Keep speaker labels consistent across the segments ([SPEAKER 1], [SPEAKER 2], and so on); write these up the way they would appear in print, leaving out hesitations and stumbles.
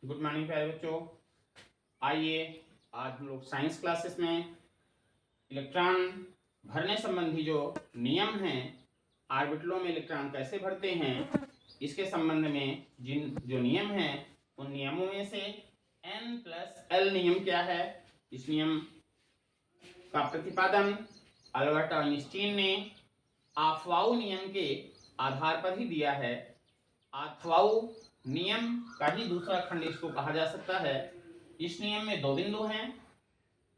[SPEAKER 1] Good morning प्यारे बच्चों। आइए आज हम लोग साइंस क्लासेस में इलेक्ट्रॉन भरने संबंधी जो नियम हैं, ऑर्बिटलों में इलेक्ट्रॉन कैसे भरते हैं, इसके संबंध में जो नियम हैं उन नियमों में से n+l नियम क्या है, इस नियम का प्रतिपादन अल्बर्ट आइंस्टीन ने आफबाउ नियम के आधार पर ही दिया है। आफबाउ नियम का ही दूसरा खंड इसको कहा जा सकता है। इस नियम में दो बिंदु हैं।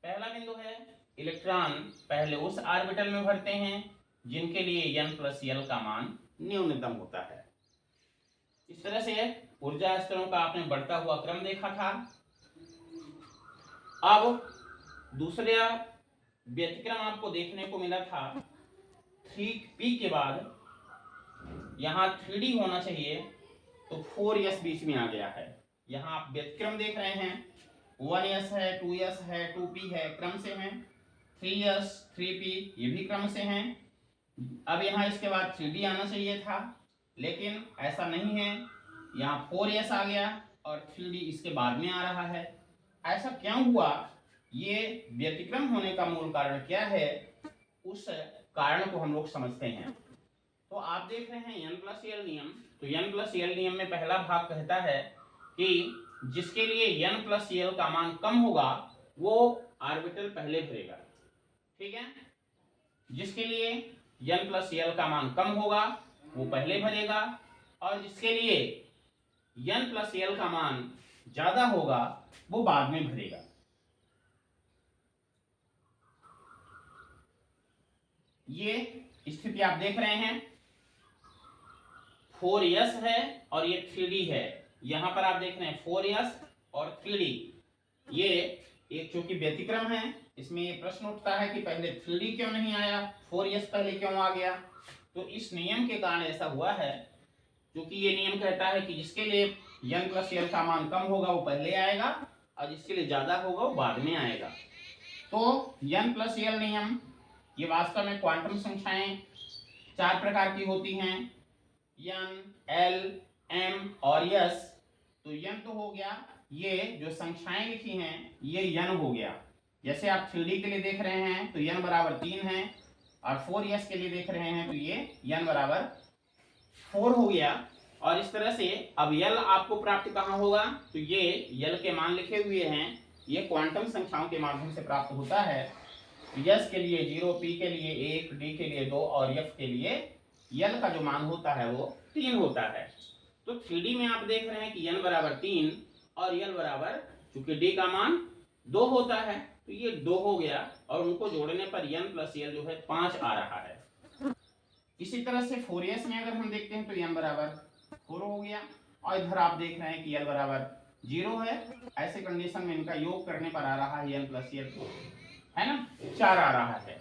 [SPEAKER 1] पहला बिंदु है इलेक्ट्रॉन पहले उस ऑर्बिटल में भरते हैं जिनके लिए n+l का मान न्यूनतम होता है। इस तरह से ऊर्जा स्तरों का आपने बढ़ता हुआ क्रम देखा था। अब दूसरा व्यतिक्रम आपको देखने को मिला था 3p के बाद यहाँ 3d होना चाहिए, तो 4s बीच में आ गया है। यहाँ आप व्यतिक्रम देख रहे हैं, 1s है, 2s है, 2p है, क्रम से हैं। 3s 3p ये भी क्रम से हैं। अब यहाँ इसके बाद 3d आना चाहिए था, लेकिन ऐसा नहीं है। यहाँ 4s आ गया और 3d इसके बाद में आ रहा है। ऐसा क्यों हुआ? ये व्यतिक्रम होने का मूल कारण क्या है, उस कारण को हम लोग समझते हैं। तो आप देख रहे हैं n+l नियम। तो n+l नियम में पहला भाग कहता है कि जिसके लिए n+l का मान कम होगा वो ऑर्बिटल पहले भरेगा। ठीक है, जिसके लिए n+l का मान कम होगा वो पहले भरेगा, और जिसके लिए n+l का मान ज्यादा होगा वो बाद में भरेगा। ये स्थिति आप देख रहे हैं, 4s है और ये 3d है। यहां पर आप देख रहे हैं 4s और 3d। ये एक चूंकि व्यतिक्रम है, इसमें ये प्रश्न उठता है कि पहले 3d क्यों नहीं आया, 4s पहले क्यों आ गया। तो इस नियम के कारण ऐसा हुआ है, क्योंकि ये नियम कहता है कि जिसके लिए n+l का मान कम होगा वो पहले आएगा और जिसके लिए ज्यादा होगा वो बाद में आएगा। तो n+l नियम ये वास्तव में क्वांटम संख्याएं 4 प्रकार की होती हैं, n, l, m और s। तो n तो हो गया, ये जो संख्याएं लिखी हैं ये n हो गया। जैसे आप 3d के लिए देख रहे हैं तो n बराबर 3 है, और 4s के लिए देख रहे हैं तो ये n बराबर 4 हो गया। और इस तरह से अब l आपको प्राप्त कहाँ होगा, तो ये l के मान लिखे हुए हैं, ये क्वांटम संख्याओं के माध्यम से प्राप्त होता है। s के लिए 0, p के लिए 1, d के लिए 2 और f के लिए l का जो मान होता है वो 3 होता है। तो 3d में आप देख रहे हैं कि n बराबर 3 और l बराबर, चूंकि d का मान 2 होता है तो ये 2 हो गया, और उनको जोड़ने पर n+l जो है 5 आ रहा है। इसी तरह से 4s में अगर हम देखते हैं तो n बराबर 4 हो गया, और इधर आप देख रहे हैं कि l बराबर 0 है। ऐसे कंडीशन में इनका योग करने पर आ रहा है n+l, है ना, 4 आ रहा है।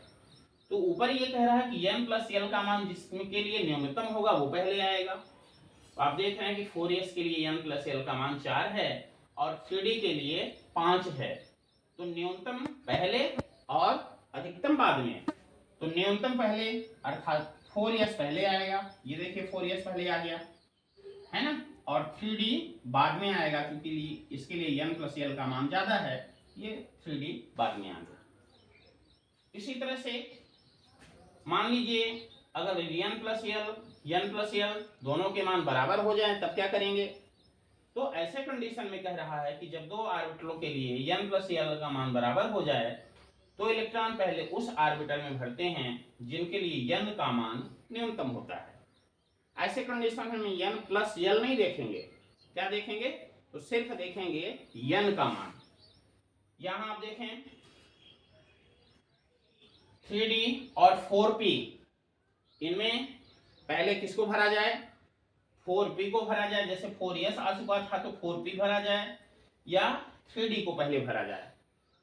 [SPEAKER 1] तो ऊपर ये कह रहा है कि n+l का मान जिसके लिए न्यूनतम होगा वो पहले आएगा। तो आप देख रहे हैं कि 4s के लिए n+l का मान 4 है और 3d के लिए 5 है। तो न्यूनतम पहले और अधिकतम बाद में। तो न्यूनतम पहले अर्थात 4s पहले आएगा, ये देखिए 4s पहले आ गया, है ना, और 3d बाद में आएगा, क्योंकि इसके लिए n+l का मान ज्यादा है, ये 3d बाद में आ गया। इसी तरह से मान लीजिए अगर n+l दोनों के मान बराबर हो जाएं तब क्या करेंगे। तो ऐसे कंडीशन में कह रहा है कि जब दो ऑर्बिटलों के लिए n+l का मान बराबर हो जाए तो इलेक्ट्रॉन पहले उस ऑर्बिटल में भरते हैं जिनके लिए n का मान न्यूनतम होता है। ऐसे कंडीशन में n+l नहीं देखेंगे, क्या देखेंगे, तो सिर्फ देखेंगे n का मान। यहां आप देखें 3d और 4p, इनमें पहले किसको भरा जाए, 4p को भरा जाए। जैसे 4s आ चुका था तो 4p भरा जाए, या 3d को पहले भरा जाए।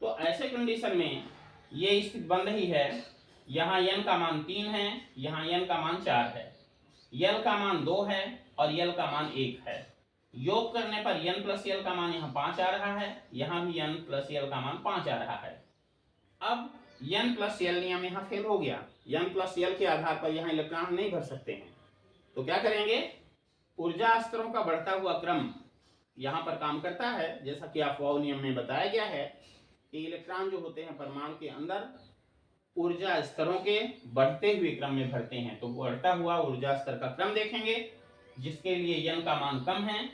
[SPEAKER 1] तो ऐसे कंडीशन में ये स्थिति बन रही है, यहाँ n का मान 3 है, यहाँ n का मान 4 है, l का मान 2 है और l का मान 1 है। योग करने पर n+l का मान यहाँ 5 आ रहा है, यहाँ भी n+l का मान 5 आ रहा है। अब n+l नियम यहाँ फेल हो गया, n+l के आधार पर यहाँ इलेक्ट्रॉन नहीं भर सकते हैं। तो क्या करेंगे, ऊर्जा स्तरों का बढ़ता हुआ क्रम यहाँ पर काम करता है, जैसा कि अफवाह नियम में बताया गया है कि इलेक्ट्रॉन जो होते हैं परमाणु के अंदर ऊर्जा स्तरों के बढ़ते हुए क्रम में भरते हैं। तो बढ़ता हुआ ऊर्जा स्तर का क्रम देखेंगे, जिसके लिए n का मान कम है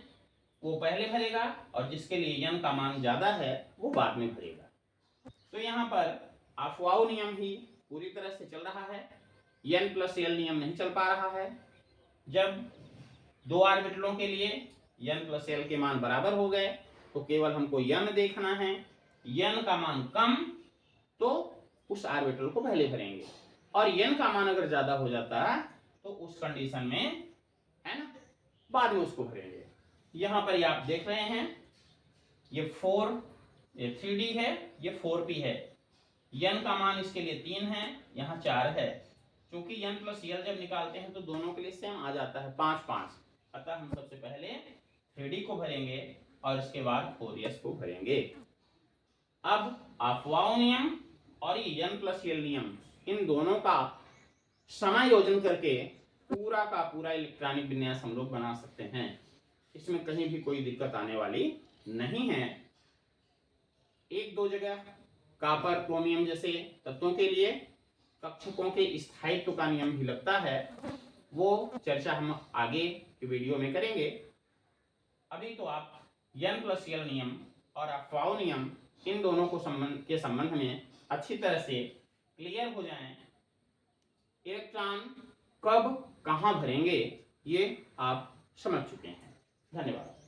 [SPEAKER 1] वो पहले भरेगा और जिसके लिए n का मान ज्यादा है वो बाद में भरेगा। तो यहाँ पर अफवाह नियम ही पूरी तरह से चल रहा है, n+l नियम नहीं चल पा रहा है। जब दो ऑर्बिटलों के लिए n+l के मान बराबर हो गए तो केवल हमको n देखना है, n का मान कम तो उस ऑर्बिटल को पहले भरेंगे, और n का मान अगर ज्यादा हो जाता है तो उस कंडीशन में, है ना, बाद में उसको भरेंगे। यहाँ पर ये आप देख रहे हैं, ये 3D है, ये 4p है, n का मान इसके लिए 3 है, यहाँ 4 है। क्योंकि n+l जब निकालते हैं तो दोनों के लिए सेम आ जाता है 5-5, अतः हम सबसे पहले 3D को भरेंगे और इसके बाद 4s को भरेंगे। अब अफवाह नियम और ये n+l नियम, इन दोनों का समायोजन करके पूरा का पूरा इलेक्ट्रॉनिक विन्यास हम लोग बना सकते हैं। इसमें कहीं भी कोई दिक्कत आने वाली नहीं है। एक दो जगह कॉपर क्रोमियम जैसे तत्वों के लिए कक्षकों के स्थायित्व का नियम भी लगता है, वो चर्चा हम आगे के वीडियो में करेंगे। अभी तो आप n+l नियम और अफवाह नियम, इन दोनों को संबंध में अच्छी तरह से क्लियर हो जाएं। इलेक्ट्रॉन कब कहाँ भरेंगे ये आप समझ चुके हैं। धन्यवाद।